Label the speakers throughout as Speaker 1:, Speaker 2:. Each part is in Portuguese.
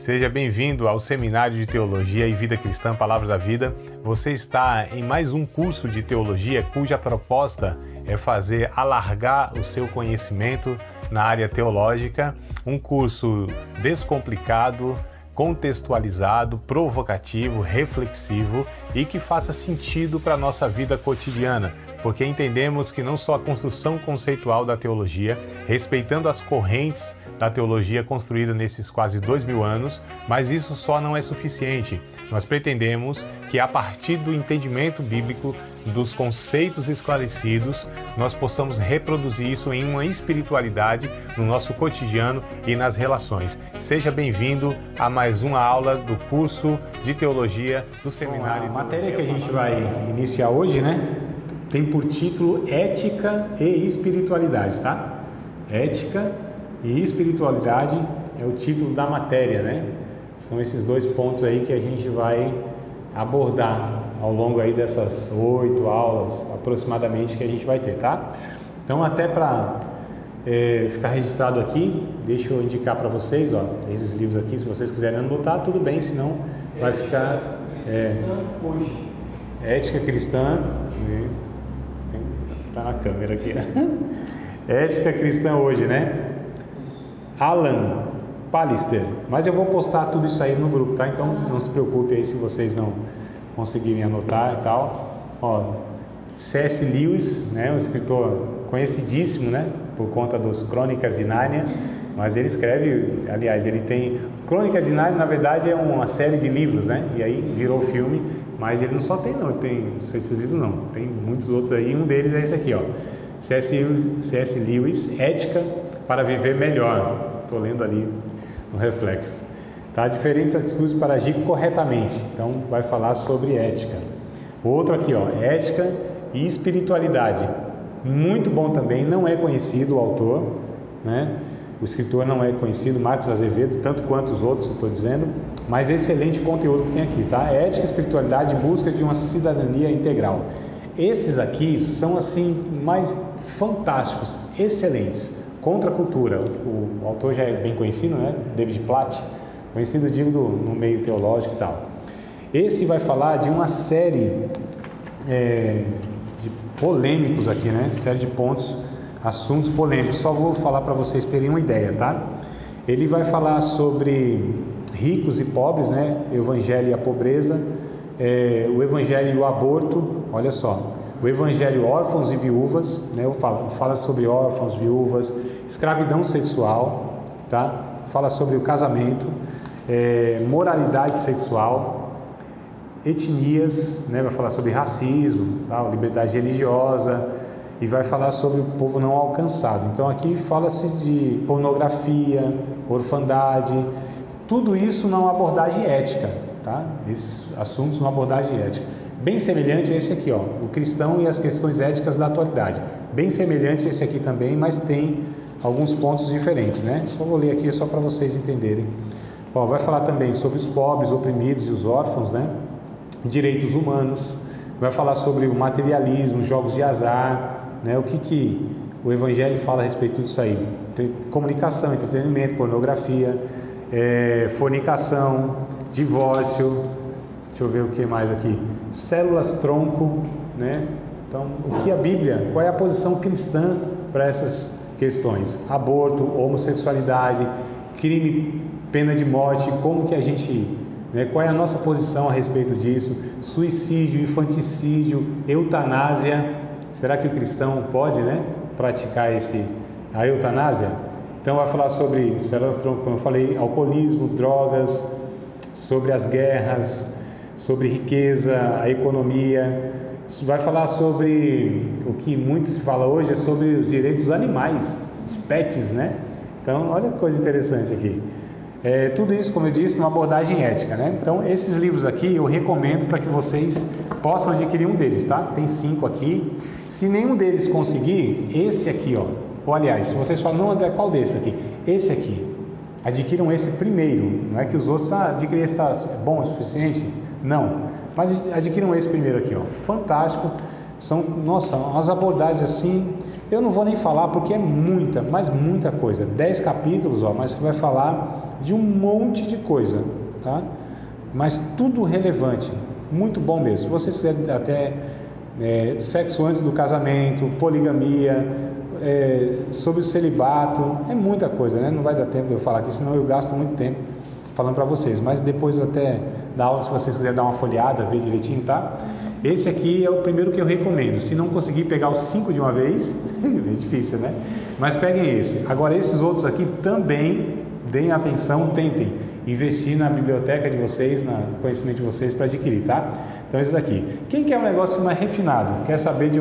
Speaker 1: Seja bem-vindo ao Seminário de Teologia e Vida Cristã Palavra da Vida. Você está em mais um curso de teologia cuja proposta é fazer alargar o seu conhecimento na área teológica, um curso descomplicado, contextualizado, provocativo, reflexivo e que faça sentido para a nossa vida cotidiana, porque entendemos que não só a construção conceitual da teologia, respeitando as correntes da teologia construída nesses quase 2000 anos, mas isso só não é suficiente. Nós pretendemos que a partir do entendimento bíblico, dos conceitos esclarecidos, nós possamos reproduzir isso em uma espiritualidade no nosso cotidiano e nas relações. Seja bem-vindo a mais uma aula do curso de teologia do Seminário.
Speaker 2: A matéria que a gente vai iniciar hoje, tem por título Ética e Espiritualidade, tá? Ética e espiritualidade é o título da matéria, São esses dois pontos aí que a gente vai abordar ao longo aí dessas 8 aulas aproximadamente que a gente vai ter, tá? Então, até para ficar registrado aqui, deixa eu indicar para vocês, esses livros aqui, se vocês quiserem anotar, tudo bem, senão vai ficar... Ética Cristã, tá na câmera aqui, Ética Cristã hoje, Alan Pallister, mas eu vou postar tudo isso aí no grupo, tá? Então não se preocupe aí se vocês não conseguirem anotar e tal. C.S. Lewis, um escritor conhecidíssimo, por conta dos Crônicas de Nárnia, mas ele escreve, aliás, ele tem... Crônica de Nárnia, na verdade, é uma série de livros, e aí virou filme, mas ele não só tem, não, esses livros não, tem muitos outros aí, um deles é esse aqui, C.S. Lewis, Ética para Viver Melhor. Estou lendo ali no reflexo. Tá? Diferentes atitudes para agir corretamente. Então, vai falar sobre ética. Outro aqui, Ética e Espiritualidade. Muito bom também, não é conhecido o autor, O escritor não é conhecido, Marcos Azevedo, tanto quanto os outros, eu estou dizendo, mas excelente conteúdo que tem aqui, tá? Ética e Espiritualidade em busca de uma cidadania integral. Esses aqui são, assim, mais fantásticos, excelentes. Contra a cultura, o autor já é bem conhecido, David Platt, conhecido, digo, no meio teológico e tal. Esse vai falar de uma série de polêmicos aqui, série de pontos, assuntos polêmicos. Só vou falar para vocês terem uma ideia, tá? Ele vai falar sobre ricos e pobres, o evangelho e a pobreza, o evangelho e o aborto, olha só. O evangelho órfãos e viúvas, fala sobre órfãos, viúvas, escravidão sexual, tá? Fala sobre o casamento, moralidade sexual, etnias, vai falar sobre racismo, liberdade religiosa e vai falar sobre o povo não alcançado. Então aqui fala-se de pornografia, orfandade, tudo isso numa abordagem ética, tá? Esses assuntos numa abordagem ética. Bem semelhante a esse aqui, o cristão e as questões éticas da atualidade. Bem semelhante a esse aqui também, mas tem alguns pontos diferentes, Só vou ler aqui só para vocês entenderem. Vai falar também sobre os pobres, oprimidos e os órfãos, direitos humanos. Vai falar sobre o materialismo, jogos de azar, o que o Evangelho fala a respeito disso aí. Comunicação, entretenimento, pornografia, fornicação, divórcio. Deixa eu ver o que mais aqui. Células-tronco, Então, o que a Bíblia, qual é a posição cristã para essas questões? Aborto, homossexualidade, crime, pena de morte, como que a gente, qual é a nossa posição a respeito disso? Suicídio, infanticídio, eutanásia. Será que o cristão pode, praticar a eutanásia? Então, vai falar sobre células-tronco, como eu falei, alcoolismo, drogas, sobre as guerras, sobre riqueza, a economia. Vai falar sobre o que muito se fala hoje, é sobre os direitos dos animais, os pets, Então, olha que coisa interessante aqui. Tudo isso, como eu disse, numa abordagem ética, Então, esses livros aqui eu recomendo para que vocês possam adquirir um deles, tá? Tem 5 aqui. Se nenhum deles conseguir, esse aqui, Ou, aliás, se vocês falam, não, André, qual desse aqui? Esse aqui. Adquiram esse primeiro. Não é que os outros, adquirir esse está bom o suficiente? Não, mas adquiram esse primeiro aqui, fantástico. São, nossa, umas abordagens assim Eu não vou nem falar porque é muita, mas muita coisa. 10 capítulos, ó, mas que vai falar de um monte de coisa, tá? Mas tudo relevante, muito bom mesmo. Se vocês quiserem até sexo antes do casamento, poligamia, sobre o celibato, é muita coisa, né? Não vai dar tempo de eu falar aqui, senão eu gasto muito tempo falando para vocês. Mas depois até da aula, se vocês quiserem dar uma folheada, ver direitinho, tá? Esse aqui é o primeiro que eu recomendo. Se não conseguir pegar os 5 de uma vez, é difícil, né? Mas peguem esse. Agora, esses outros aqui também, deem atenção, tentem investir na biblioteca de vocês, no conhecimento de vocês para adquirir, tá? Então, esses aqui. Quem quer um negócio mais refinado, quer saber de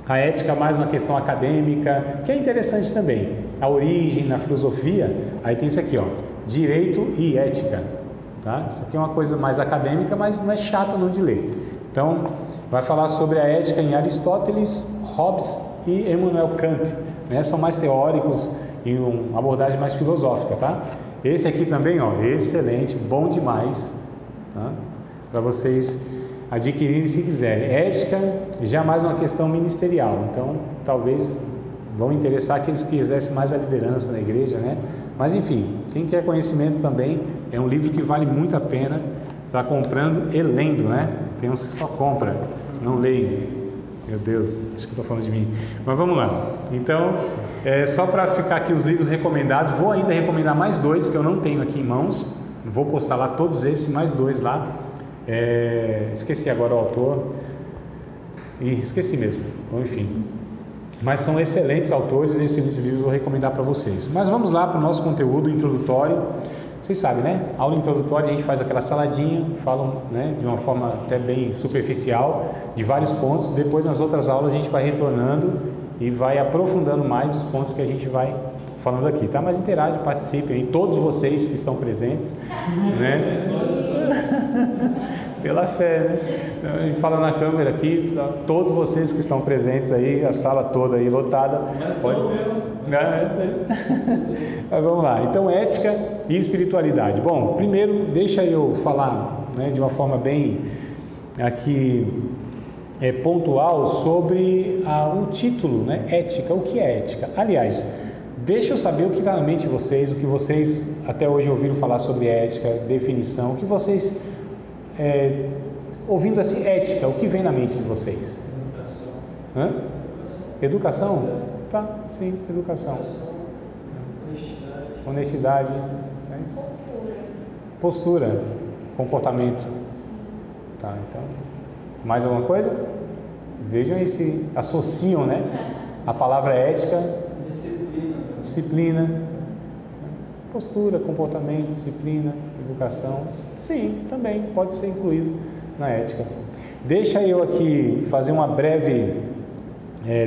Speaker 2: a ética mais na questão acadêmica, que é interessante também, a origem na filosofia, aí tem isso aqui, ó, direito e ética, tá? Isso aqui é uma coisa mais acadêmica, mas não é chato não de ler. Então, vai falar sobre a ética em Aristóteles, Hobbes e Immanuel Kant, né? São mais teóricos e uma abordagem mais filosófica, tá? Esse aqui também, ó, excelente, bom demais, tá? Para vocês adquirirem se quiserem. Ética, jamais uma questão ministerial, então talvez vão interessar aqueles que exercem mais a liderança na igreja, né? Mas enfim, quem quer conhecimento também, é um livro que vale muito a pena estar comprando e lendo, né? Tem uns que só compram, não leem. Meu Deus, acho que estou falando de mim. Mas vamos lá. Então, só para ficar aqui os livros recomendados, vou ainda recomendar mais 2 que eu não tenho aqui em mãos. Vou postar lá todos esses, mais 2 lá. Esqueci agora o autor. E esqueci mesmo. Bom, enfim. Mas são excelentes autores e esses livros eu vou recomendar para vocês. Mas vamos lá para o nosso conteúdo introdutório. Vocês sabem, né? Aula introdutória a gente faz aquela saladinha, fala, né, de uma forma até bem superficial, de vários pontos. Depois nas outras aulas a gente vai retornando e vai aprofundando mais os pontos que a gente vai falando aqui, tá? Mas interage, participem, todos vocês que estão presentes, né? Pela fé, né? A gente fala na câmera aqui, tá? Todos vocês que estão presentes aí, a sala toda aí lotada. Mas vamos lá, então ética e espiritualidade. Bom, primeiro deixa eu falar, né, de uma forma bem aqui pontual sobre o título, né, ética. O que é ética? Aliás, deixa eu saber o que está na mente de vocês, o que vocês até hoje ouviram falar sobre ética, definição, o que vocês, ouvindo assim, ética, o que vem na mente de vocês? Educação? Tá, sim, educação. Honestidade. Postura. Comportamento. Tá, então, mais alguma coisa? Vejam aí se associam, né? A palavra ética. Disciplina. Postura, comportamento, disciplina, educação. Sim, também pode ser incluído na ética. Deixa eu aqui fazer uma breve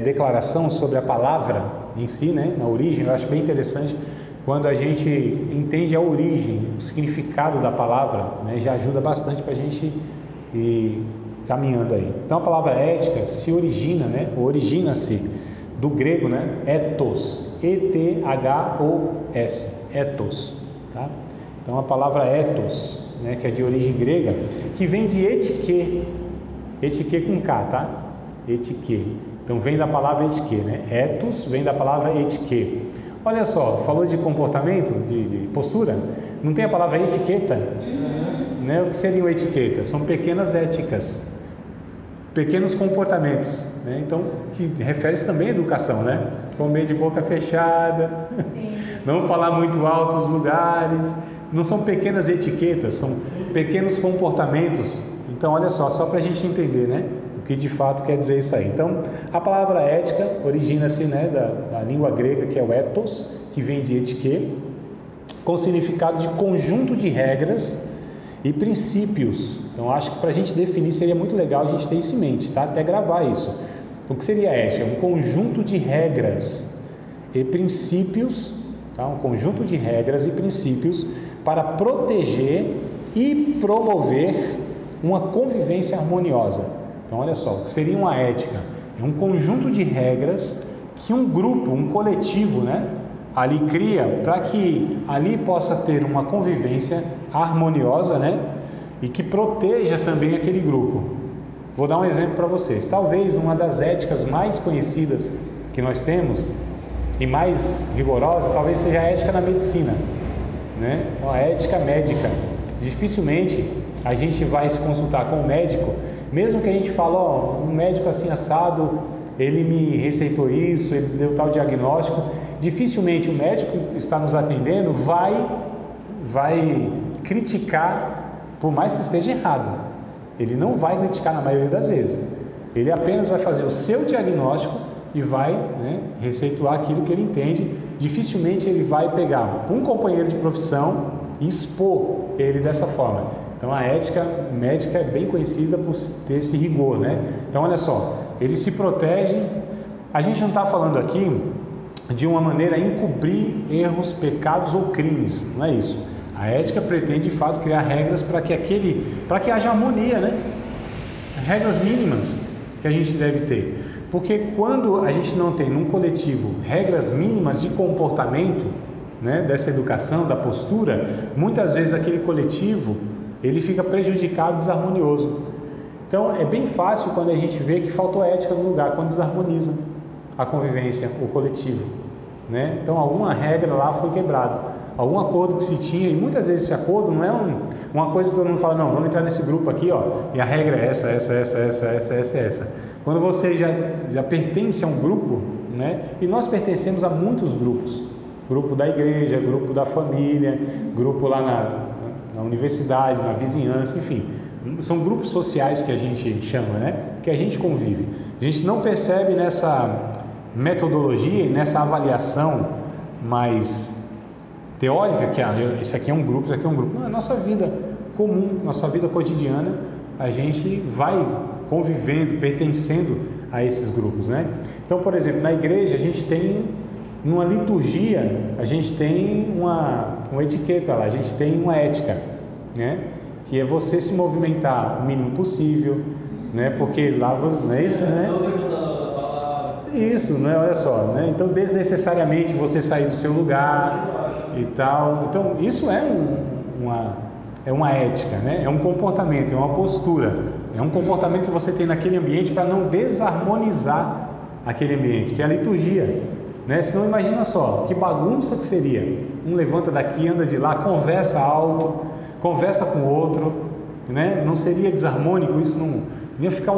Speaker 2: declaração sobre a palavra em si, né? Na origem. Eu acho bem interessante quando a gente entende a origem, o significado da palavra, né? Já ajuda bastante para a gente ir caminhando aí. Então a palavra ética se origina, né? Origina-se do grego, né? Ethos, E-T-H-O-S, ethos, tá? Então a palavra ethos, né? Que é de origem grega, que vem de etiquê, etiquê com K, tá? Etiquê. Então vem da palavra etiquê, né? Ethos vem da palavra etiquê. Olha só, falou de comportamento, de postura, não tem a palavra etiqueta? Né? O que seriam etiquetas? São pequenas éticas, pequenos comportamentos, né? Então, que refere-se também à educação, né? Comer de boca fechada, não falar muito alto nos lugares, não são pequenas etiquetas, são pequenos comportamentos. Então, olha só para a gente entender, né? O que de fato quer dizer isso aí. Então, a palavra ética origina-se, né, da língua grega, que é o ethos, que vem de etiquê, com significado de conjunto de regras e princípios. Então, acho que para a gente definir seria muito legal a gente ter isso em mente, tá? Até gravar isso. O que seria ética? Um conjunto de regras e princípios, tá? Um conjunto de regras e princípios para proteger e promover uma convivência harmoniosa. Então, olha só, o que seria uma ética? É um conjunto de regras que um grupo, um coletivo, né, ali cria para que ali possa ter uma convivência harmoniosa, né, e que proteja também aquele grupo. Vou dar um exemplo para vocês. Talvez uma das éticas mais conhecidas que nós temos, e mais rigorosa, talvez seja a ética na medicina, né? A ética médica. Dificilmente a gente vai se consultar com o médico, mesmo que a gente fale, ó, um médico assim assado, ele me receitou isso, ele deu tal diagnóstico. Dificilmente o médico que está nos atendendo vai criticar, por mais que esteja errado. Ele não vai criticar na maioria das vezes. Ele apenas vai fazer o seu diagnóstico e vai, né, receituar aquilo que ele entende. Dificilmente ele vai pegar um companheiro de profissão e expor ele dessa forma. Então a ética médica é bem conhecida por ter esse rigor, né? Então olha só, eles se protegem. A gente não está falando aqui de uma maneira a encobrir erros, pecados ou crimes, não é isso. A ética pretende de fato criar regras para que haja harmonia, né? Regras mínimas que a gente deve ter. Porque quando a gente não tem num coletivo regras mínimas de comportamento, né, dessa educação, da postura, muitas vezes aquele coletivo ele fica prejudicado, desarmonioso. Então é bem fácil quando a gente vê que faltou ética no lugar, quando desarmoniza a convivência, o coletivo, né? Então alguma regra lá foi quebrada, algum acordo que se tinha, e muitas vezes esse acordo não é uma coisa que todo mundo fala, não, vamos entrar nesse grupo aqui, ó, e a regra é essa. Quando você já pertence a um grupo, né? E nós pertencemos a muitos grupos, grupo da igreja, grupo da família, grupo lá na universidade, na vizinhança, enfim, são grupos sociais que a gente chama, né? Que a gente convive. A gente não percebe nessa metodologia e nessa avaliação mais teórica que esse aqui é um grupo, isso aqui é um grupo. Não, é nossa vida comum, nossa vida cotidiana, a gente vai convivendo, pertencendo a esses grupos, né? Então, por exemplo, na igreja a gente tem numa liturgia, a gente tem uma etiqueta lá, a gente tem uma ética, né? Que é você se movimentar o mínimo possível, né? Porque lá não é isso, né? Isso, né? Olha só, né? Então desnecessariamente você sair do seu lugar e tal. Então isso é uma ética, né? É um comportamento, é uma postura, é um comportamento que você tem naquele ambiente para não desarmonizar aquele ambiente, que é a liturgia, né? Senão imagina só, que bagunça que seria. Um levanta daqui, anda de lá, conversa alto, conversa com o outro, né? Não seria desarmônico, isso não ia ficar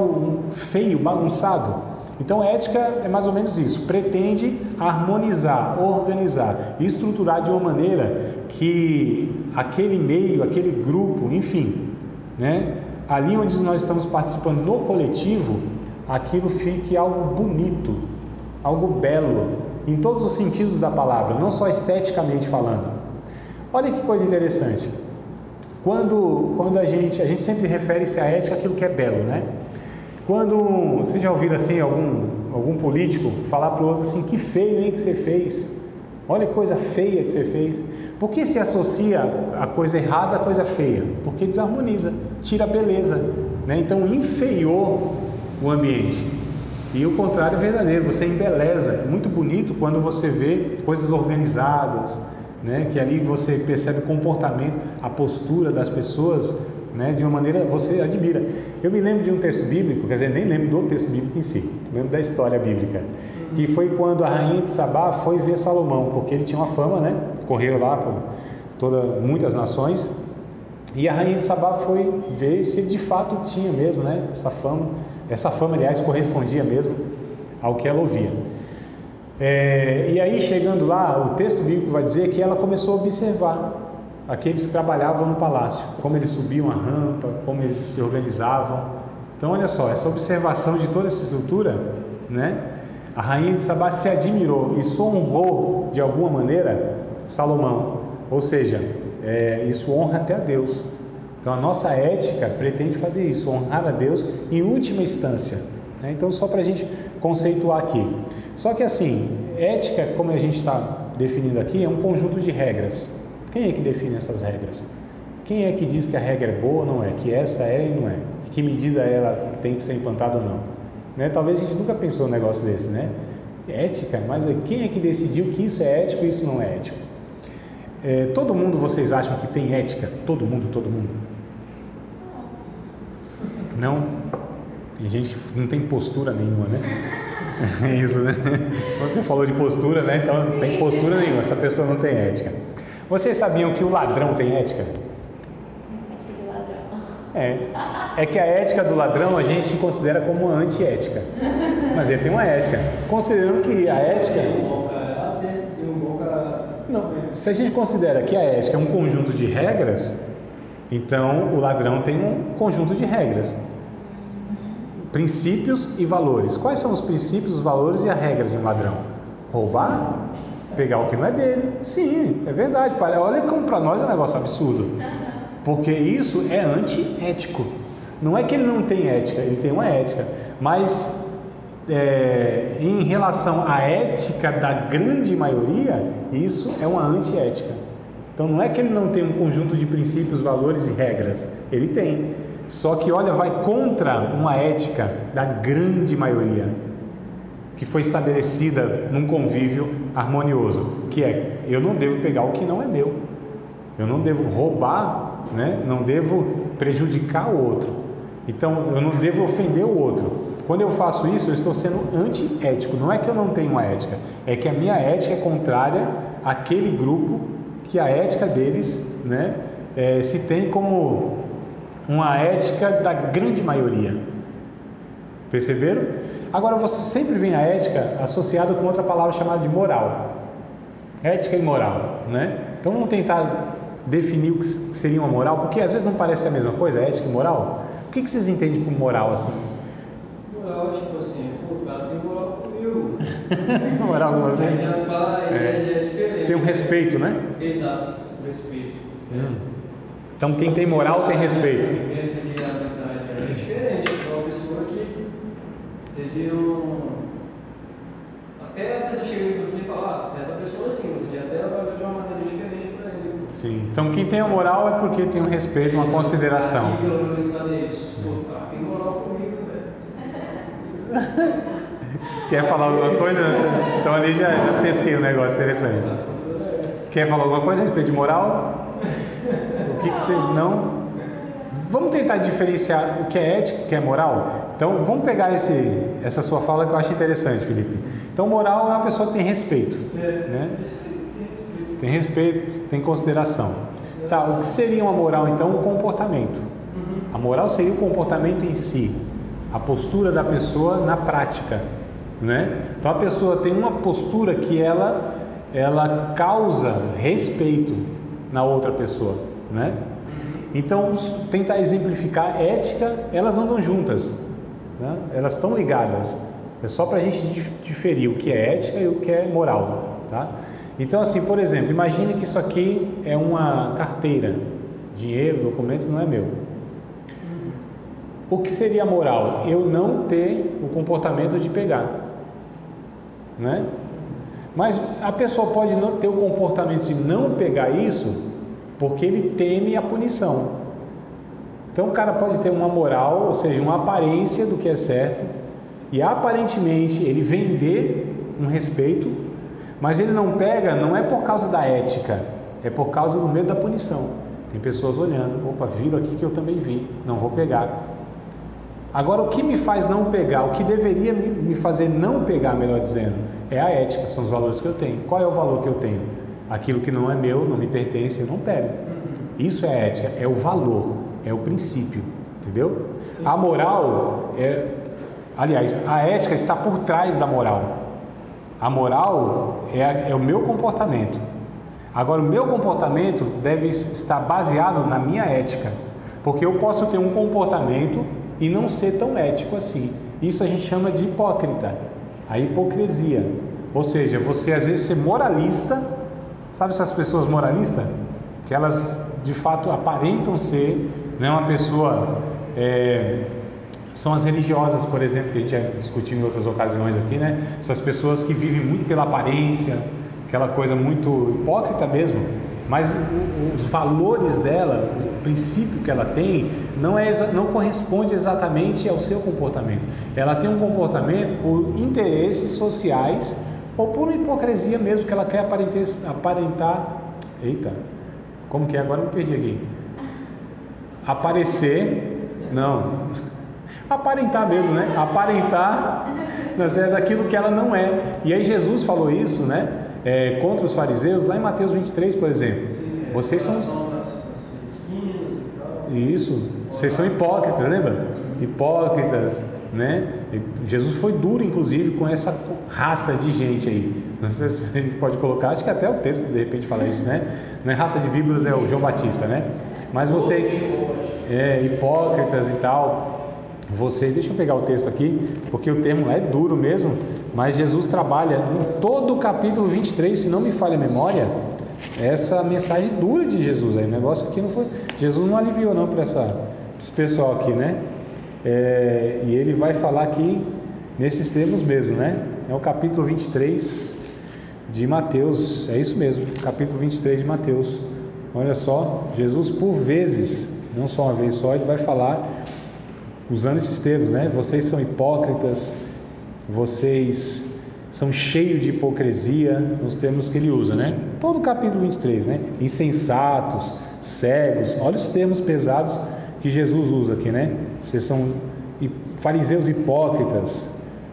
Speaker 2: feio, bagunçado. Então a ética é mais ou menos isso, pretende harmonizar, organizar, estruturar de uma maneira que aquele meio, aquele grupo, enfim, né? Ali onde nós estamos participando no coletivo, aquilo fique algo bonito, algo belo, em todos os sentidos da palavra, não só esteticamente falando. Olha que coisa interessante. Quando a gente sempre refere-se à ética aquilo que é belo, né? Quando vocês já ouviram assim algum político falar para o outro assim, que feio, hein, que você fez? Olha que coisa feia que você fez. Por que se associa a coisa errada à coisa feia? Porque desarmoniza, tira a beleza, né? Então enfeiou o ambiente. E o contrário é verdadeiro, você embeleza. É muito bonito quando você vê coisas organizadas, né? Que ali você percebe o comportamento, a postura das pessoas, né? De uma maneira você admira. Eu me lembro de um texto bíblico, quer dizer, nem lembro do texto bíblico em si, lembro da história bíblica, que foi quando a rainha de Sabá foi ver Salomão, porque ele tinha uma fama, né? Correu lá por muitas nações, e a rainha de Sabá foi ver se ele de fato tinha mesmo, né? Essa fama, aliás, correspondia mesmo ao que ela ouvia. E aí, chegando lá, o texto bíblico vai dizer que ela começou a observar aqueles que trabalhavam no palácio, como eles subiam a rampa, como eles se organizavam. Então, olha só, essa observação de toda essa estrutura, né? A rainha de Sabá se admirou, isso honrou de alguma maneira Salomão, ou seja, isso honra até a Deus. Então a nossa ética pretende fazer isso, honrar a Deus em última instância, né? Então só para a gente conceituar aqui. Só que assim, ética, como a gente está definindo aqui, é um conjunto de regras. Quem é que define essas regras? Quem é que diz que a regra é boa ou não é? Que essa é e não é? Que medida ela tem que ser implantada ou não? Né? Talvez a gente nunca pensou num negócio desse, né? Ética, mas quem é que decidiu que isso é ético e isso não é ético? Todo mundo, vocês acham que tem ética? Todo mundo? Não? Tem gente que não tem postura nenhuma, né? Isso, né? Você falou de postura, né? Então não tem postura nenhuma, essa pessoa não tem ética. Vocês sabiam que o ladrão tem ética?
Speaker 3: Ética de ladrão.
Speaker 2: É que a ética do ladrão a gente considera como antiética. Mas ele tem uma ética. Considerando que a ética... Não, se a gente considera que a ética é um conjunto de regras, então o ladrão tem um conjunto de regras. Princípios e valores. Quais são os princípios, os valores e a regra de um ladrão? Roubar? Pegar o que não é dele? Sim, é verdade. Olha como para nós é um negócio absurdo. Porque isso é antiético. Não é que ele não tem ética, ele tem uma ética. Mas em relação à ética da grande maioria, isso é uma antiética. Então não é que ele não tem um conjunto de princípios, valores e regras. Ele tem. Só que, olha, vai contra uma ética da grande maioria, que foi estabelecida num convívio harmonioso, que é, eu não devo pegar o que não é meu, eu não devo roubar, né? Não devo prejudicar o outro, então eu não devo ofender o outro. Quando eu faço isso, eu estou sendo antiético. Não é que eu não tenho uma ética, é que a minha ética é contrária àquele grupo que a ética deles, né, se tem como uma ética da grande maioria. Perceberam? Agora, você sempre vê a ética associada com outra palavra chamada de moral. Ética e moral, né? Então vamos tentar definir o que seria uma moral, porque às vezes não parece a mesma coisa, ética e moral. O que vocês entendem por moral assim?
Speaker 4: Moral, tipo assim, pô, o cara tem moral comigo.
Speaker 2: Moral com você?
Speaker 4: Aí já vai, já é diferente.
Speaker 2: Tem um respeito, né?
Speaker 4: Exato, respeito.
Speaker 2: Então quem tem moral tem respeito.
Speaker 4: A vivência ali, a mensagem é diferente. Então, uma pessoa que teve até a pessoa chega em você e fala, certa pessoa assim, você já até olha de uma maneira diferente para ele.
Speaker 2: Sim. Então quem tem a moral é porque tem um respeito, uma consideração.
Speaker 4: Aqui, pelo menos, pô, tá, tem moral comigo, velho.
Speaker 2: Quer falar alguma coisa? Então ali já pesquei um negócio interessante. Quer falar alguma coisa a respeito de moral? O que você não... Vamos tentar diferenciar o que é ético, o que é moral? Então vamos pegar essa sua fala que eu acho interessante, Felipe. Então moral é uma pessoa que tem respeito, né? Tem respeito, tem consideração. Tá, o que seria uma moral então? Um comportamento. A moral seria o comportamento em si, a postura da pessoa na prática, né? Então a pessoa tem uma postura que ela causa respeito na outra pessoa, né? Então tentar exemplificar ética, elas andam juntas, né? Elas estão ligadas. É só para a gente diferir o que é ética e o que é moral, tá? Então assim, por exemplo, imagine que isso aqui é uma carteira, dinheiro, documentos, não é meu. O que seria moral? Eu não ter o comportamento de pegar, né? Mas a pessoa pode não ter o comportamento de não pegar isso porque ele teme a punição. Então o cara pode ter uma moral, ou seja, uma aparência do que é certo, e aparentemente ele vender um respeito, mas ele não pega, não é por causa da ética, é por causa do medo da punição. Tem pessoas olhando, opa, viram aqui que eu também vi, não vou pegar. Agora, o que me faz não pegar, o que deveria me fazer não pegar, melhor dizendo, é a ética, são os valores que eu tenho. Qual é o valor que eu tenho? Aquilo que não é meu, não me pertence, eu não pego. Isso é ética, é o valor, é o princípio, entendeu? Sim. A moral aliás, a ética está por trás da moral. A moral é o meu comportamento. Agora, o meu comportamento deve estar baseado na minha ética, porque eu posso ter um comportamento e não ser tão ético assim. Isso a gente chama de hipócrita, a hipocrisia. Ou seja, você às vezes ser moralista, sabe essas pessoas moralistas? Que elas de fato aparentam ser, né, uma pessoa, são as religiosas, por exemplo, que a gente já discutiu em outras ocasiões aqui, né? Essas pessoas que vivem muito pela aparência, aquela coisa muito hipócrita mesmo, mas os valores dela, o princípio que ela tem, não corresponde exatamente ao seu comportamento. Ela tem um comportamento por interesses sociais ou por hipocrisia mesmo, que ela quer aparentar. Eita, como que é? Agora me perdi aqui. Aparecer, não. Aparentar mesmo, né? Aparentar nascer daquilo que ela não é. E aí Jesus falou isso, né? Contra os fariseus, lá em Mateus 23, por exemplo. Vocês são... Isso, vocês são hipócritas, lembra? Hipócritas, né? Jesus foi duro, inclusive, com essa raça de gente aí. Não sei se a gente pode colocar, acho que até o texto de repente fala isso, né? Não é raça de víboras, é o João Batista, né? Mas vocês, hipócritas e tal, vocês, deixa eu pegar o texto aqui, porque o termo é duro mesmo, mas Jesus trabalha em todo o capítulo 23, se não me falha a memória, essa mensagem dura de Jesus aí. O negócio aqui não foi, Jesus não aliviou não para esse pessoal aqui, né? E ele vai falar aqui nesses termos mesmo, né? É o capítulo 23 de Mateus, é isso mesmo, capítulo 23 de Mateus. Olha só, Jesus por vezes, não só uma vez só, ele vai falar usando esses termos, né? Vocês são hipócritas, vocês são cheios de hipocrisia, os termos que ele usa, né? Todo o capítulo 23, né? Insensatos, cegos, olha os termos pesados que Jesus usa aqui, né? Vocês são fariseus hipócritas,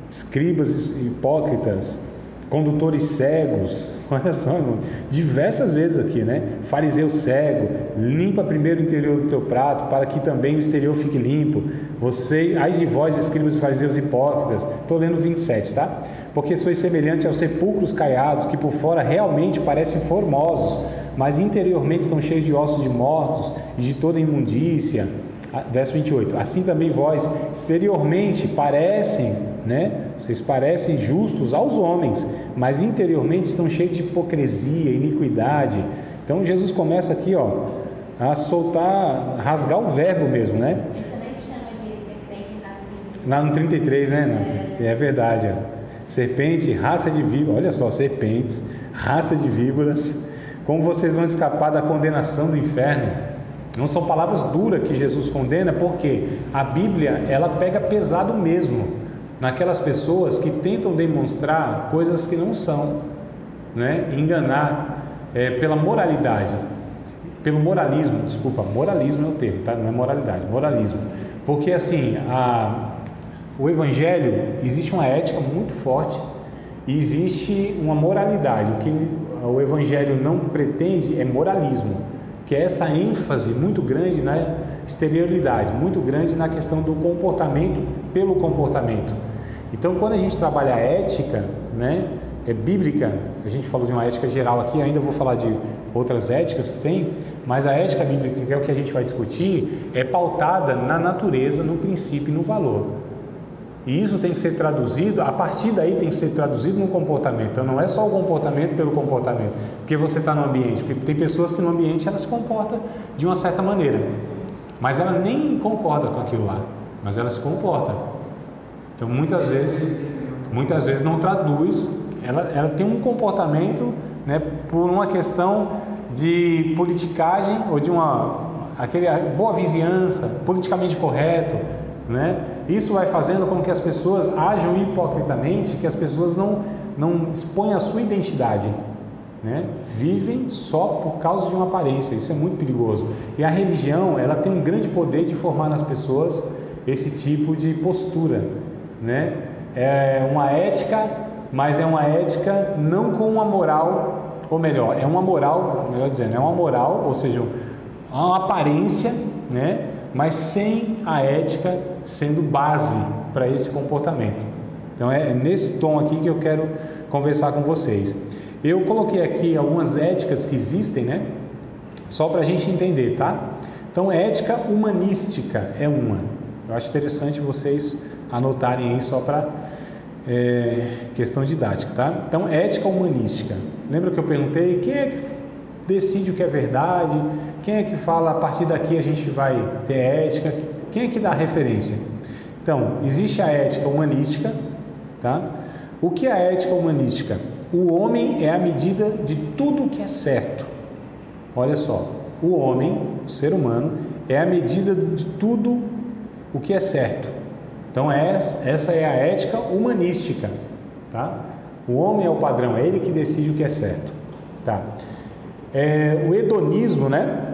Speaker 2: escribas hipócritas, condutores cegos, olha só, irmão, diversas vezes aqui, né? Fariseu cego, limpa primeiro o interior do teu prato, para que também o exterior fique limpo. Ai de vós, escribas e fariseus hipócritas. Estou lendo 27, tá? Porque sois semelhantes aos sepulcros caiados, que por fora realmente parecem formosos, mas interiormente estão cheios de ossos de mortos e de toda imundícia. Verso 28, assim também vós exteriormente parecem, né? Vocês parecem justos aos homens, mas interiormente estão cheios de hipocrisia, iniquidade. Então Jesus começa aqui, ó, a soltar, rasgar o verbo mesmo, né?
Speaker 3: Ele também chama de serpente e raça de víbora.
Speaker 2: Lá no 33, né? É verdade, ó. Serpente, raça de víboras, olha só, serpentes, raça de víboras, como vocês vão escapar da condenação do inferno? Não são palavras duras que Jesus condena, porque a Bíblia, ela pega pesado mesmo naquelas pessoas que tentam demonstrar coisas que não são, né? Enganar pela moralidade, pelo moralismo, desculpa, moralismo é o termo, tá? Não é moralidade, moralismo, porque assim, o Evangelho, existe uma ética muito forte e existe uma moralidade. O que o Evangelho não pretende é moralismo, que é essa ênfase muito grande na exterioridade, muito grande na questão do comportamento pelo comportamento. Então, quando a gente trabalha a ética, né, bíblica, a gente falou de uma ética geral aqui, ainda vou falar de outras éticas que tem, mas a ética bíblica, que é o que a gente vai discutir, é pautada na natureza, no princípio e no valor. E isso tem que ser traduzido, a partir daí tem que ser traduzido no comportamento. Então não é só o comportamento pelo comportamento, porque você está no ambiente, porque tem pessoas que no ambiente ela se comporta de uma certa maneira, mas ela nem concorda com aquilo lá, mas ela se comporta. Então muitas vezes não traduz, ela tem um comportamento, né, por uma questão de politicagem ou de aquele boa vizinhança, politicamente correto, né? Isso vai fazendo com que as pessoas ajam hipocritamente, que as pessoas não expõem a sua identidade, né? Vivem só por causa de uma aparência. Isso é muito perigoso. E a religião, ela tem um grande poder de formar nas pessoas esse tipo de postura, né? É uma ética, mas é uma ética não com uma moral, ou melhor, é uma moral, melhor dizendo, é uma moral, ou seja, uma aparência, né? Mas sem a ética sendo base para esse comportamento. Então é nesse tom aqui que eu quero conversar com vocês. Eu coloquei aqui algumas éticas que existem, né? Só para a gente entender, tá? Então ética humanística é uma. Eu acho interessante vocês anotarem aí só para questão didática, tá? Então ética humanística. Lembra que eu perguntei quem é que decide o que é verdade? Quem é que fala, a partir daqui a gente vai ter ética? Quem é que dá a referência? Então, existe a ética humanística, tá? O que é a ética humanística? O homem é a medida de tudo o que é certo. Olha só, o homem, o ser humano, é a medida de tudo o que é certo. Então, essa é a ética humanística, tá? O homem é o padrão, é ele que decide o que é certo, tá? O hedonismo, né?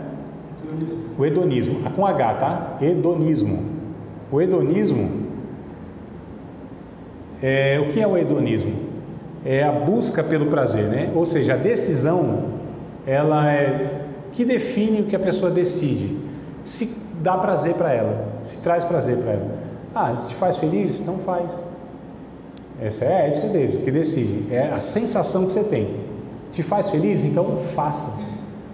Speaker 2: O hedonismo, com H, tá? Hedonismo. O hedonismo O que é o hedonismo? É a busca pelo prazer, né? Ou seja, a decisão, ela é que define o que a pessoa decide. Se dá prazer para ela, se traz prazer para ela. Se te faz feliz, então faz. Essa é a ética deles, o que decide. É a sensação que você tem. Te faz feliz, então faça.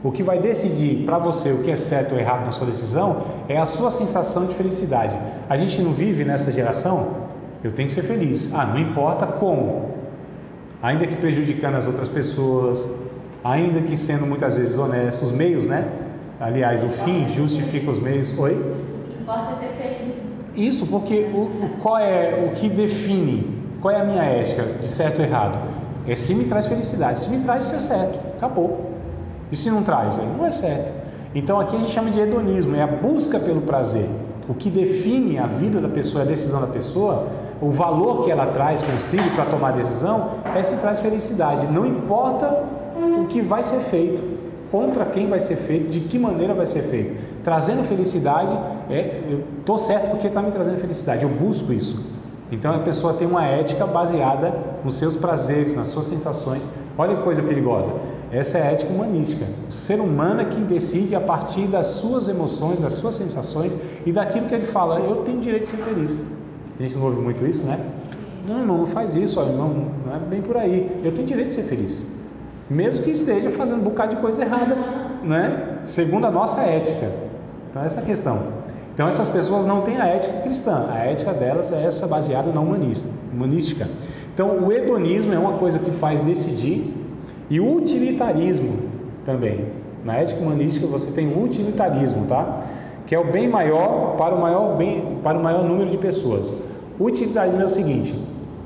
Speaker 2: O que vai decidir para você o que é certo ou errado na sua decisão é a sua sensação de felicidade. A gente não vive nessa geração, eu tenho que ser feliz. Não importa como. Ainda que prejudicando as outras pessoas, ainda que sendo muitas vezes honesto, os meios, né? Aliás, o fim justifica os meios. Oi?
Speaker 3: O que importa é ser feliz.
Speaker 2: Isso, porque qual é o que define, qual é a minha ética de certo ou errado? É se me traz felicidade. Se me traz, isso é certo. Acabou. E se não traz? Aí não é certo. Então aqui a gente chama de hedonismo, é a busca pelo prazer. O que define a vida da pessoa, a decisão da pessoa, o valor que ela traz consigo para tomar a decisão é se traz felicidade. Não importa o que vai ser feito, contra quem vai ser feito, de que maneira vai ser feito. Trazendo felicidade, eu estou certo porque está me trazendo felicidade, eu busco isso. Então a pessoa tem uma ética baseada nos seus prazeres, nas suas sensações. Olha que coisa perigosa. Essa é a ética humanística. O ser humano é quem decide a partir das suas emoções, das suas sensações e daquilo que ele fala. Eu tenho direito de ser feliz. A gente não ouve muito isso, né? Não, irmão, não faz isso, irmão, não é bem por aí. Eu tenho direito de ser feliz. Mesmo que esteja fazendo um bocado de coisa errada, né? Segundo a nossa ética. Então essa é a questão. Então essas pessoas não têm a ética cristã. A ética delas é essa baseada na humanística. Então o hedonismo é uma coisa que faz decidir. E o utilitarismo também. Na ética humanística você tem o utilitarismo, tá? Que é o bem maior para o maior número de pessoas. O utilitarismo é o seguinte: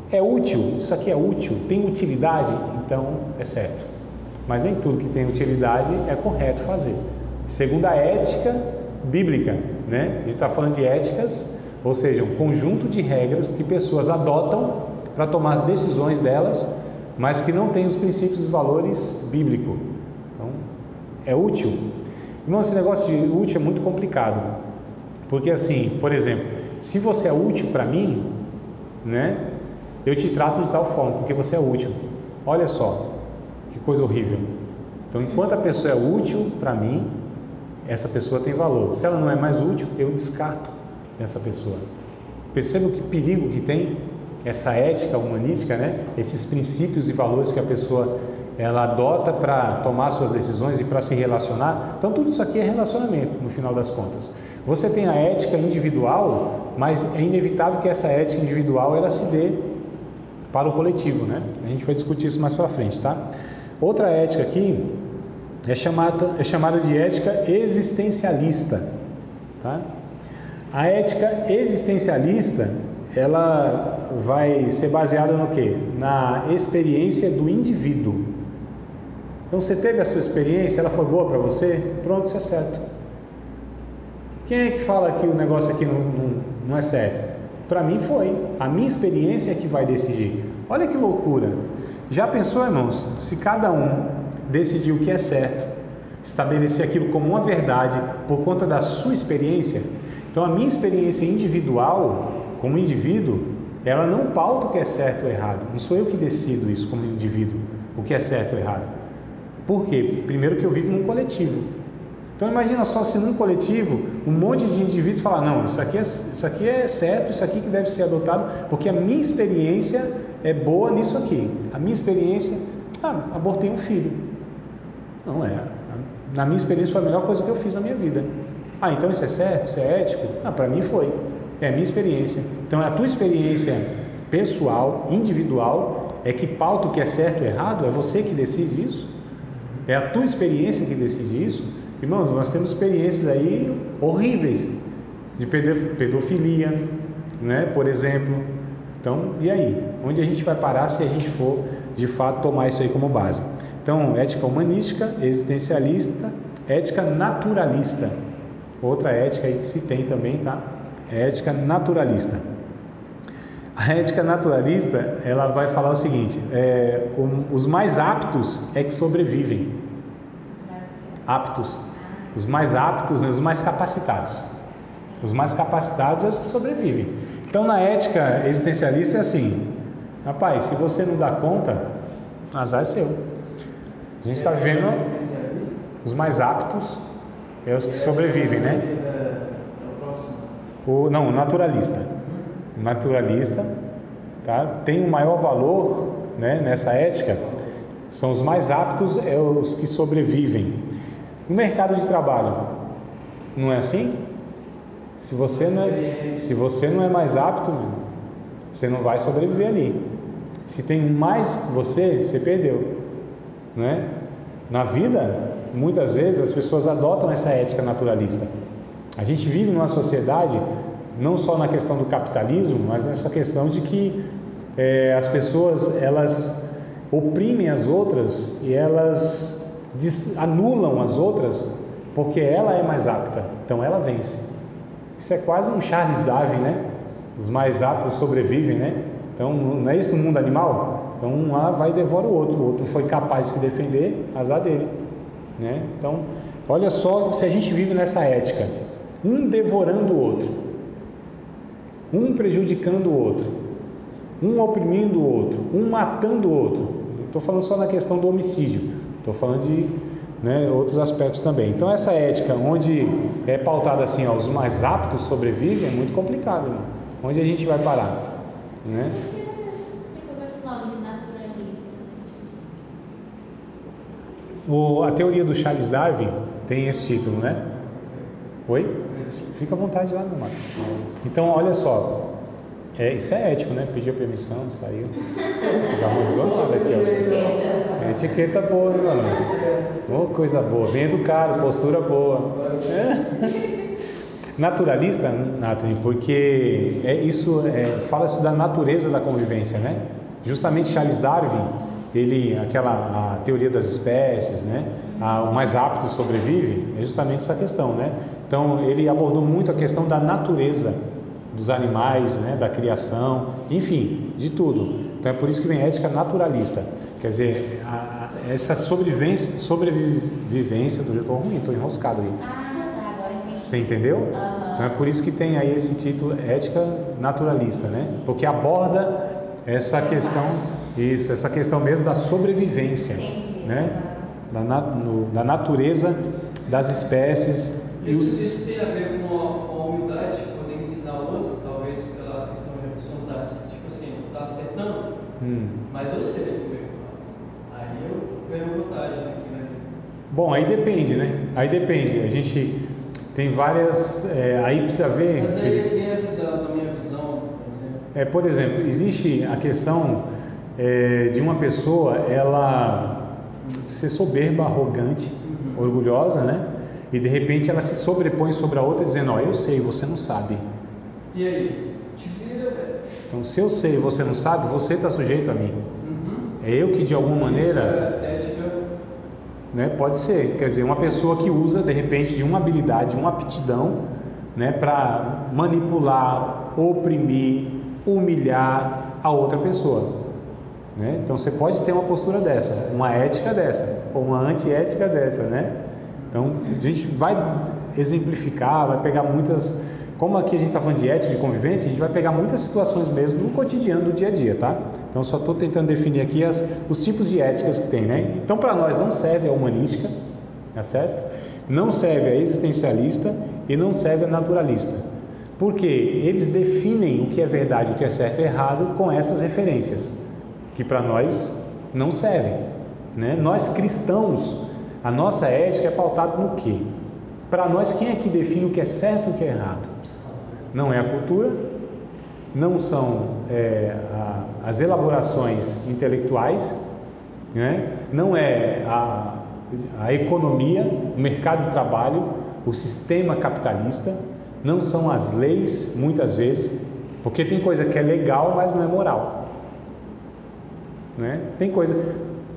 Speaker 2: é útil, isso aqui é útil, tem utilidade, então é certo. Mas nem tudo que tem utilidade é correto fazer. Segundo a ética bíblica, né? A gente está falando de éticas, ou seja, um conjunto de regras que pessoas adotam para tomar as decisões delas, mas que não tem os princípios e valores bíblicos. Então, é útil. Irmão, esse negócio de útil é muito complicado. Porque assim, por exemplo, se você é útil para mim, né? Eu te trato de tal forma, porque você é útil. Olha só, que coisa horrível. Então, enquanto a pessoa é útil para mim, essa pessoa tem valor. Se ela não é mais útil, eu descarto essa pessoa. Perceba que perigo que tem essa ética humanística, né? Esses princípios e valores que a pessoa ela adota para tomar suas decisões e para se relacionar. Então tudo isso aqui é relacionamento, no final das contas. Você tem a ética individual, mas é inevitável que essa ética individual ela se dê para o coletivo, né? A gente vai discutir isso mais para frente, tá? Outra ética aqui é chamada de ética existencialista, tá? A ética existencialista ela vai ser baseada no quê? Na experiência do indivíduo. Então você teve a sua experiência, ela foi boa para você? Pronto, isso é certo. Quem é que fala que o negócio aqui não é certo? Para mim foi. A minha experiência é que vai decidir. Olha que loucura. Já pensou, irmãos, se cada um decidir o que é certo, estabelecer aquilo como uma verdade por conta da sua experiência? Então a minha experiência individual, como indivíduo, ela não pauta o que é certo ou errado. Não sou eu que decido isso como indivíduo, o que é certo ou errado. Por quê? Primeiro que eu vivo num coletivo. Então imagina só se num coletivo um monte de indivíduos falar, não, isso aqui é certo, isso aqui que deve ser adotado, porque a minha experiência é boa nisso aqui. A minha experiência, abortei um filho. Não é. Na minha experiência foi a melhor coisa que eu fiz na minha vida. Então isso é certo? Isso é ético? Para mim foi. É a minha experiência. Então a tua experiência pessoal, individual, é que pauta o que é certo ou errado? É você que decide isso? É a tua experiência que decide isso? Irmãos, nós temos experiências aí horríveis de pedofilia, né? Por exemplo. Então, e aí? Onde a gente vai parar se a gente for, de fato, tomar isso aí como base? Então, ética humanística, existencialista, ética naturalista. Outra ética aí que se tem também, tá? Ética naturalista. A ética naturalista, ela vai falar o seguinte, os mais aptos é que sobrevivem. Aptos. Os mais aptos, né, os mais capacitados. Os mais capacitados é os que sobrevivem. Então, na ética existencialista é assim, Rapaz, se você não dá conta, azar é seu. A gente está vivendo os mais aptos, é os que sobrevivem, né? O naturalista. O naturalista, tá? Tem o maior valor, né, nessa ética, são os mais aptos, é os que sobrevivem. No mercado de trabalho, não é assim? Se você não é mais apto, você não vai sobreviver ali. Se tem mais que você perdeu, né? Na vida, muitas vezes as pessoas adotam essa ética naturalista. A gente vive numa sociedade, não só na questão do capitalismo, mas nessa questão de que as pessoas, elas oprimem as outras e elas anulam as outras porque ela é mais apta, então ela vence. Isso é quase um Charles Darwin, né? Os mais aptos sobrevivem, né? Então, não é isso no mundo animal? Então, um lá vai e devora o outro foi capaz de se defender, azar dele, né? Então, olha só se a gente vive nessa ética, um devorando o outro, um prejudicando o outro, um oprimindo o outro, um matando o outro. Não estou falando só na questão do homicídio, estou falando de, né, outros aspectos também. Então, essa ética, onde é pautada assim, ó, os mais aptos sobrevivem, é muito complicado, irmão. Onde a gente vai parar? Né?
Speaker 3: Ficou com esse nome de naturalista.
Speaker 2: A teoria do Charles Darwin tem esse título, né? Oi? Fica à vontade lá, meu mano. Então, olha só. Isso é ético, né? Pediu permissão, saiu. Mas amaldiçoou nada aqui, ó. Etiqueta boa, né, mano? Oh, coisa boa. Bem educado, postura boa. Naturalista, Nathalie, porque fala-se da natureza da convivência, né? Justamente Charles Darwin, a teoria das espécies, né? O mais apto sobrevive, é justamente essa questão, né? Então, ele abordou muito a questão da natureza dos animais, né? Da criação, enfim, de tudo. Então, é por isso que vem a ética naturalista. Quer dizer, essa sobrevivência eu estou ruim, estou enroscado aí.
Speaker 3: Agora entendi.
Speaker 2: Você entendeu? Então é por isso que tem aí esse título, ética naturalista, né? Porque aborda essa questão mesmo da sobrevivência, né? Da natureza das espécies.
Speaker 4: Isso tem a ver com a humildade, poder ensinar o outro, talvez pela questão de a pessoa não estar, tipo assim, não está acertando, mas eu sei como é que faz. Aí eu ganho vantagem aqui, né?
Speaker 2: Bom, aí depende, né? Aí depende. A gente tem várias. Aí precisa ver.
Speaker 4: Mas aí tem a minha visão, por exemplo.
Speaker 2: Por exemplo, existe a questão de uma pessoa ela ser soberba, arrogante, orgulhosa, né? E de repente ela se sobrepõe sobre a outra dizendo: ó, eu sei, você não sabe.
Speaker 4: E aí? Te vira, velho.
Speaker 2: Então, se eu sei e você não sabe, você está sujeito a mim. É eu que de alguma maneira.
Speaker 4: Ética.
Speaker 2: Né? Pode ser, quer dizer, uma pessoa que usa de repente de uma habilidade, uma aptidão, né, para manipular, oprimir, humilhar a outra pessoa, né? Então você pode ter uma postura dessa, uma ética dessa, ou uma antiética dessa, né? Então a gente vai exemplificar, vai pegar muitas, como aqui a gente está falando de ética, de convivência, a gente vai pegar muitas situações mesmo no cotidiano do dia a dia, tá? Então só estou tentando definir aqui os tipos de éticas que tem, né? Então para nós não serve a humanística, tá certo? Não serve a existencialista e não serve a naturalista. Porque eles definem o que é verdade, o que é certo e errado com essas referências, que para nós não servem, né? Nós cristãos, a nossa ética é pautada no quê? Para nós, quem é que define o que é certo e o que é errado? Não é a cultura, não são as elaborações intelectuais, né? Não é a economia, o mercado de trabalho, o sistema capitalista, não são as leis, muitas vezes, porque tem coisa que é legal, mas não é moral, né? Tem coisa,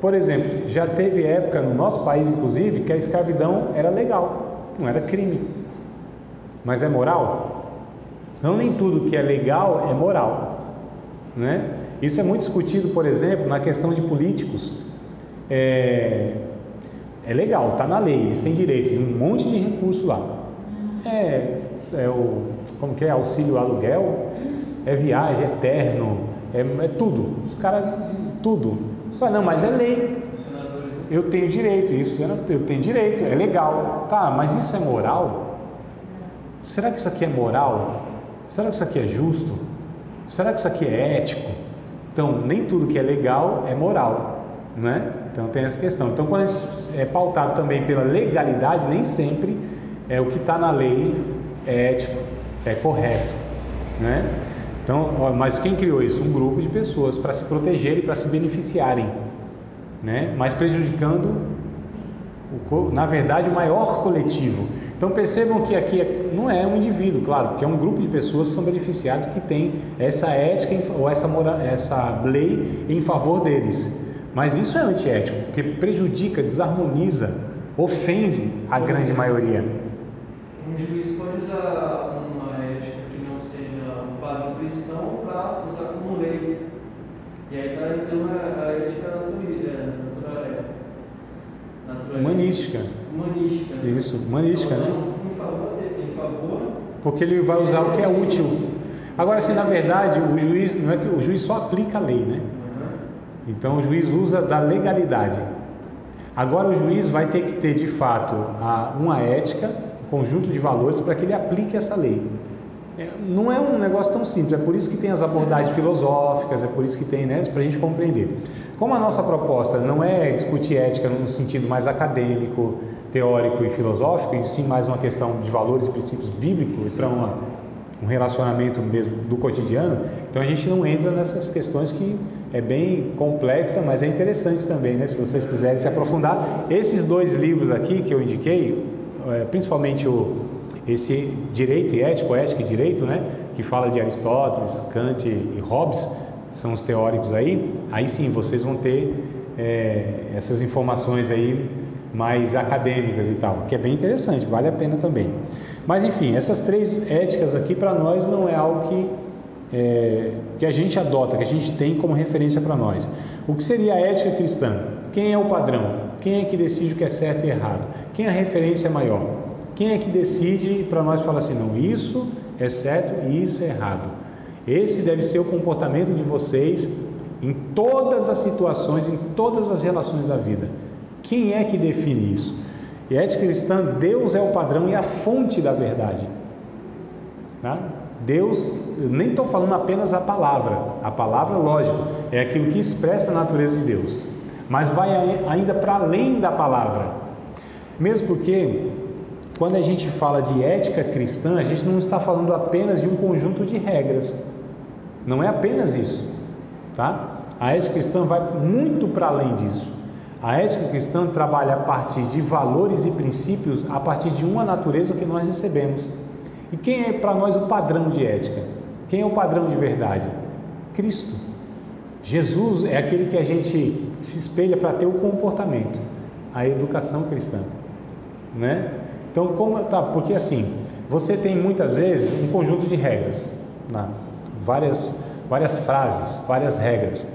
Speaker 2: por exemplo, já teve época no nosso país, inclusive, que a escravidão era legal, não era crime, mas é moral? Não, nem tudo que é legal é moral, né? Isso é muito discutido, por exemplo, na questão de políticos. É legal, está na lei, eles têm direito de um monte de recurso lá. Como que é? Auxílio aluguel, é viagem, é terno, é tudo. Os caras, tudo. Fala, não, mas é lei. Eu tenho direito, isso eu tenho direito, é legal. Tá, mas isso é moral? Será que isso aqui é moral? Será que isso aqui é justo? Será que isso aqui é ético? Então, nem tudo que é legal é moral, né? Então tem essa questão. Então, quando é pautado também pela legalidade, nem sempre é o que está na lei é ético, é correto, né? Então, mas quem criou isso? Um grupo de pessoas para se protegerem e para se beneficiarem, né? Mas prejudicando, na verdade, o maior coletivo. Então percebam que aqui não é um indivíduo, claro, porque é um grupo de pessoas que são beneficiados, que tem essa ética ou essa lei em favor deles. Mas isso é antiético, porque prejudica, desarmoniza, ofende a grande maioria.
Speaker 4: Um juiz pode usar uma ética que não seja um padrão cristão para usar como lei. E aí está entrando a ética
Speaker 2: Humanística. Isso, humanística, né?
Speaker 4: Em favor.
Speaker 2: Porque ele vai usar o que é útil. Agora, assim, na verdade, o juiz, não é que o juiz só aplica a lei, né? Então, o juiz usa da legalidade. Agora, o juiz vai ter que ter, de fato, uma ética, um conjunto de valores para que ele aplique essa lei. Não é um negócio tão simples, é por isso que tem as abordagens filosóficas, é por isso que tem, né, para a gente compreender. Como a nossa proposta não é discutir ética no sentido mais acadêmico, teórico e filosófico, e sim mais uma questão de valores e princípios bíblicos e para um relacionamento mesmo do cotidiano, então a gente não entra nessas questões que é bem complexa, mas é interessante também, né, se vocês quiserem se aprofundar. Esses dois livros aqui que eu indiquei, principalmente esse Direito e Ética, Ética e Direito, né, que fala de Aristóteles, Kant e Hobbes, são os teóricos aí sim vocês vão ter essas informações aí mais acadêmicas e tal, que é bem interessante, vale a pena também. Mas enfim, essas três éticas aqui para nós não é algo que a gente adota, que a gente tem como referência para nós. O que seria a ética cristã? Quem é o padrão? Quem é que decide o que é certo e errado? Quem é a referência maior? Quem é que decide para nós falar assim, não, isso é certo e isso é errado? Esse deve ser o comportamento de vocês em todas as situações, em todas as relações da vida. Quem é que define isso? E a ética cristã, Deus é o padrão e a fonte da verdade. Tá? Deus, eu nem estou falando apenas a palavra, lógico, é aquilo que expressa a natureza de Deus, mas vai ainda para além da palavra, mesmo porque quando a gente fala de ética cristã, a gente não está falando apenas de um conjunto de regras, não é apenas isso, tá? A ética cristã vai muito para além disso. A ética cristã trabalha a partir de valores e princípios, a partir de uma natureza que nós recebemos. E quem é para nós o padrão de ética? Quem é o padrão de verdade? Cristo. Jesus é aquele que a gente se espelha para ter o comportamento, a educação cristã, né? Então, porque assim, você tem muitas vezes um conjunto de regras, várias frases, várias regras,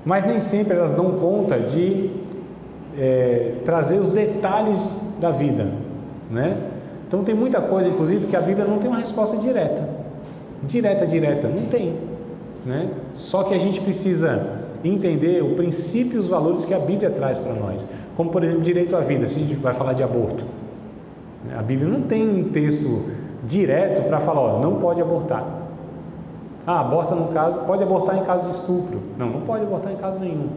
Speaker 2: mas nem sempre elas dão conta de trazer os detalhes da vida, né? Então tem muita coisa, inclusive, que a Bíblia não tem uma resposta direta, não tem, né? Só que a gente precisa entender o princípio e os valores que a Bíblia traz para nós, como por exemplo, direito à vida, se a gente vai falar de aborto. A Bíblia não tem um texto direto para falar, não pode abortar. Aborta no caso, pode abortar em caso de estupro. Não pode abortar em caso nenhum.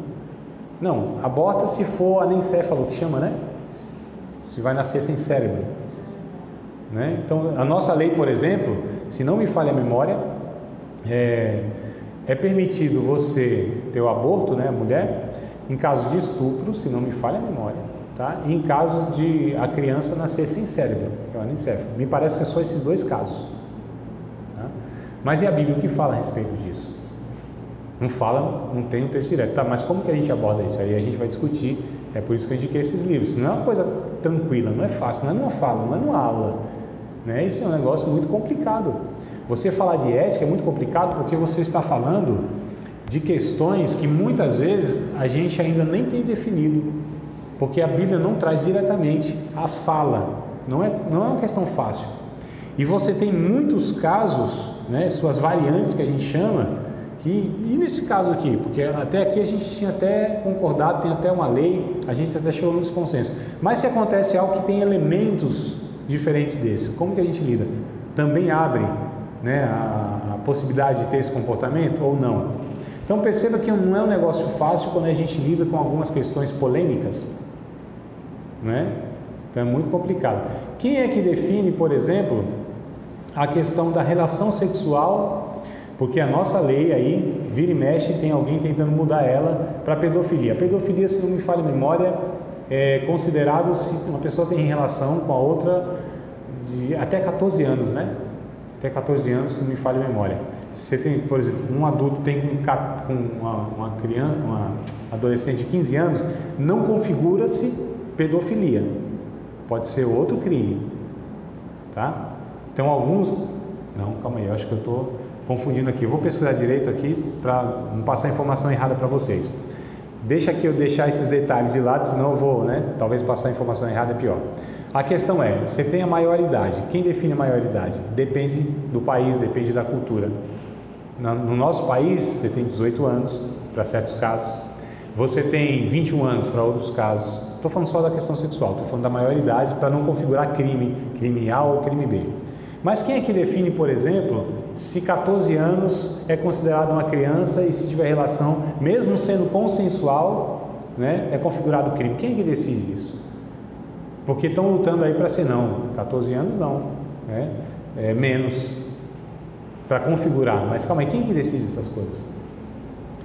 Speaker 2: Não, aborta se for anencéfalo, que chama, né? Se vai nascer sem cérebro. Né? Então, a nossa lei, por exemplo, se não me falha a memória, é permitido você ter o aborto, né, a mulher, em caso de estupro, se não me falha a memória. Tá? E em caso de a criança nascer sem cérebro, que é o anencéfalo. Me parece que é só esses dois casos. Tá? Mas e a Bíblia, o que fala a respeito disso? Não fala, não tem um texto direto. Tá? Mas como que a gente aborda isso? Aí a gente vai discutir, é por isso que eu indiquei esses livros. Não é uma coisa tranquila, não é fácil, não é numa fala, não é numa aula. Né? Isso é um negócio muito complicado. Você falar de ética é muito complicado porque você está falando de questões que muitas vezes a gente ainda nem tem definido. Porque a Bíblia não traz diretamente a fala, não é uma questão fácil. E você tem muitos casos, né, suas variantes que a gente chama, E nesse caso aqui, porque até aqui a gente tinha até concordado, tem até uma lei, a gente até chegou nesse consenso. Mas se acontece algo que tem elementos diferentes desse, como que a gente lida? Também abre, né, a possibilidade de ter esse comportamento ou não? Então perceba que não é um negócio fácil quando a gente lida com algumas questões polêmicas, né? Então é muito complicado. Quem é que define, por exemplo, a questão da relação sexual? Porque a nossa lei aí, vira e mexe, tem alguém tentando mudar ela para pedofilia. A pedofilia, se não me falha a memória, é considerado se uma pessoa tem relação com a outra de até 14 anos, né? Até 14 anos, se não me falha a memória. Se você tem, por exemplo, um adulto tem com uma criança, uma adolescente de 15 anos, não configura-se pedofilia. Pode ser outro crime, tá? Então alguns... Não, calma aí, eu acho que eu estou confundindo aqui. Eu vou pesquisar direito aqui para não passar informação errada para vocês. Deixa aqui eu deixar esses detalhes de lado, senão eu vou, né? Talvez passar a informação errada é pior. A questão é, você tem a maioridade. Quem define a maioridade? Depende do país, depende da cultura. No nosso país, você tem 18 anos para certos casos. Você tem 21 anos para outros casos. Estou falando só da questão sexual, estou falando da maioridade para não configurar crime A ou crime B. Mas quem é que define, por exemplo, se 14 anos é considerado uma criança e se tiver relação, mesmo sendo consensual, né, é configurado crime? Quem é que decide isso? Porque estão lutando aí para ser não, 14 anos não, né? É menos para configurar. Mas calma aí, quem é que decide essas coisas?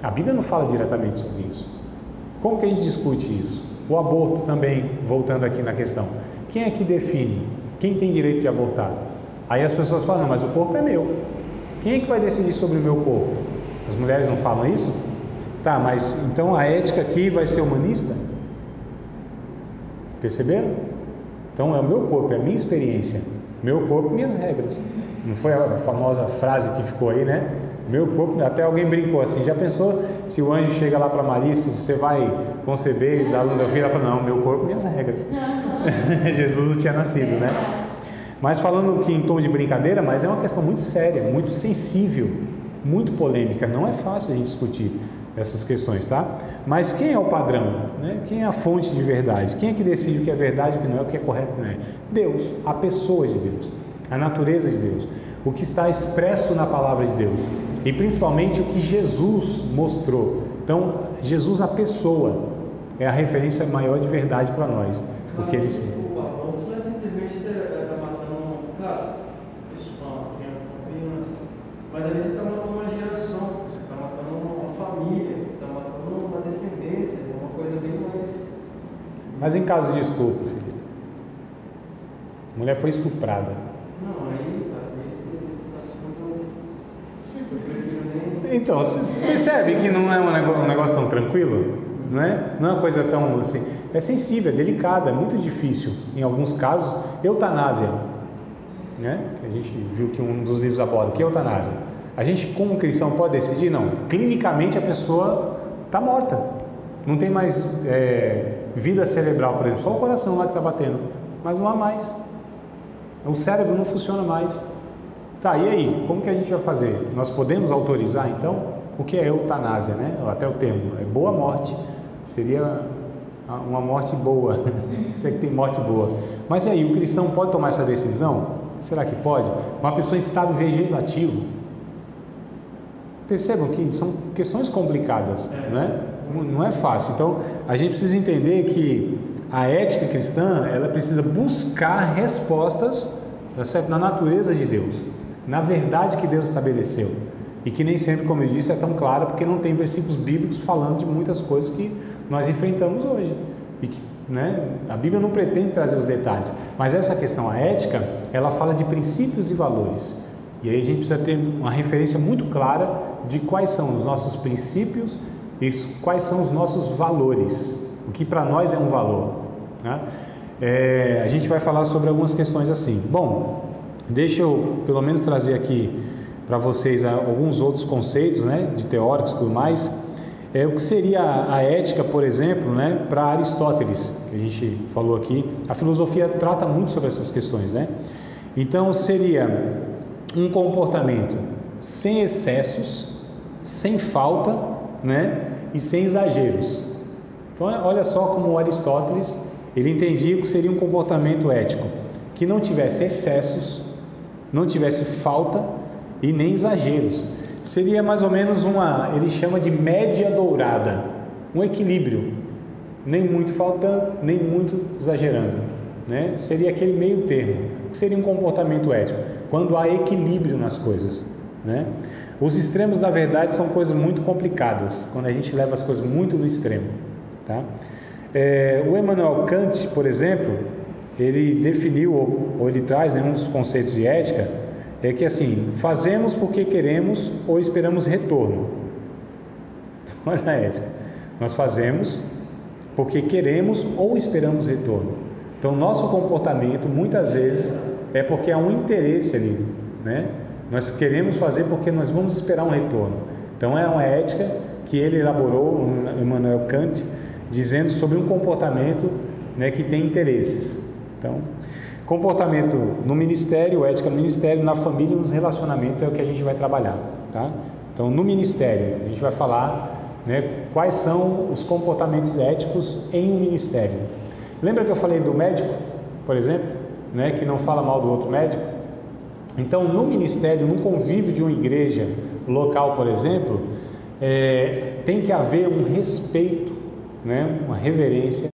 Speaker 2: A Bíblia não fala diretamente sobre isso. Como que a gente discute isso? O aborto também, voltando aqui na questão. Quem é que define? Quem tem direito de abortar? Aí as pessoas falam, não, mas o corpo é meu. Quem é que vai decidir sobre o meu corpo? As mulheres não falam isso? Tá, mas então a ética aqui vai ser humanista? Perceberam? Então é o meu corpo, é a minha experiência. Meu corpo, minhas regras. Não foi a famosa frase que ficou aí, né? Meu corpo, até alguém brincou assim, já pensou se o anjo chega lá para Maria, se você vai conceber e dar luz ao filho, ela fala, não, meu corpo, minhas regras. Jesus não tinha nascido, né? Mas falando que em tom de brincadeira, mas é uma questão muito séria, muito sensível, muito polêmica, não é fácil a gente discutir essas questões, tá? Mas quem é o padrão, né? Quem é a fonte de verdade? Quem é que decide o que é verdade, o que não é, o que é correto, o que não é? Deus, a pessoa de Deus, a natureza de Deus, o que está expresso na palavra de Deus e principalmente o que Jesus mostrou. Então, Jesus, a pessoa, é a referência maior de verdade para nós, o que ele ensinou.
Speaker 4: O aborto não é simplesmente você está matando, claro, uma criança, mas ali você está matando uma geração, você está matando uma família, você está matando uma descendência, uma coisa bem mais...
Speaker 2: Mas em caso de estupro, Felipe, a mulher foi estuprada.
Speaker 4: Não, aí, cara, esse assunto eu prefiro nem...
Speaker 2: Então, você percebe que não é um negócio tão tranquilo? Não é uma coisa tão assim... É sensível, é delicada, é muito difícil. Em alguns casos, eutanásia, né? A gente viu que um dos livros aborda, que é eutanásia. A gente, como cristão, pode decidir? Não. Clinicamente, a pessoa está morta. Não tem mais vida cerebral, por exemplo. Só o coração lá que está batendo. Mas não há mais. O cérebro não funciona mais. Tá, e aí? Como que a gente vai fazer? Nós podemos autorizar, então? O que é eutanásia, né? Até o termo. É boa morte. Seria uma morte boa. Isso é que tem morte boa. Mas e aí? O cristão pode tomar essa decisão? Será que pode? Uma pessoa em estado vegetativo. Percebam que são questões complicadas, né? Não é fácil. Então, a gente precisa entender que a ética cristã, ela precisa buscar respostas, tá certo? Na natureza de Deus, na verdade que Deus estabeleceu. E que nem sempre, como eu disse, é tão clara, porque não tem versículos bíblicos falando de muitas coisas que nós enfrentamos hoje. E que, né, a Bíblia não pretende trazer os detalhes, mas essa questão, a ética, ela fala de princípios e valores. E aí a gente precisa ter uma referência muito clara de quais são os nossos princípios e quais são os nossos valores, o que para nós é um valor, né? A gente vai falar sobre algumas questões assim. Bom, deixa eu pelo menos trazer aqui para vocês alguns outros conceitos, né, de teóricos e tudo mais. O que seria a ética, por exemplo, né, para Aristóteles, que a gente falou aqui. A filosofia trata muito sobre essas questões, né? Então seria um comportamento sem excessos, sem falta, né? E sem exageros. Então, olha só como Aristóteles, ele entendia o que seria um comportamento ético, que não tivesse excessos, não tivesse falta e nem exageros. Seria mais ou menos ele chama de média dourada, um equilíbrio, nem muito faltando, nem muito exagerando, né? Seria aquele meio termo. O que seria um comportamento ético? Quando há equilíbrio nas coisas, né? Os extremos, na verdade, são coisas muito complicadas, quando a gente leva as coisas muito no extremo, tá? O Immanuel Kant, por exemplo, ele definiu, ou ele traz, né, um dos conceitos de ética, é que assim, fazemos porque queremos ou esperamos retorno. Olha a ética. Nós fazemos porque queremos ou esperamos retorno. Então, nosso comportamento, muitas vezes, é porque há um interesse ali, né? Nós queremos fazer porque nós vamos esperar um retorno. Então, é uma ética que ele elaborou, Immanuel Kant, dizendo sobre um comportamento, né, que tem interesses. Então, comportamento no ministério, ética no ministério, na família e nos relacionamentos é o que a gente vai trabalhar, tá? Então, no ministério, a gente vai falar, né, quais são os comportamentos éticos em um ministério. Lembra que eu falei do médico, por exemplo, né, que não fala mal do outro médico? Então, no ministério, no convívio de uma igreja local, por exemplo, tem que haver um respeito, né, uma reverência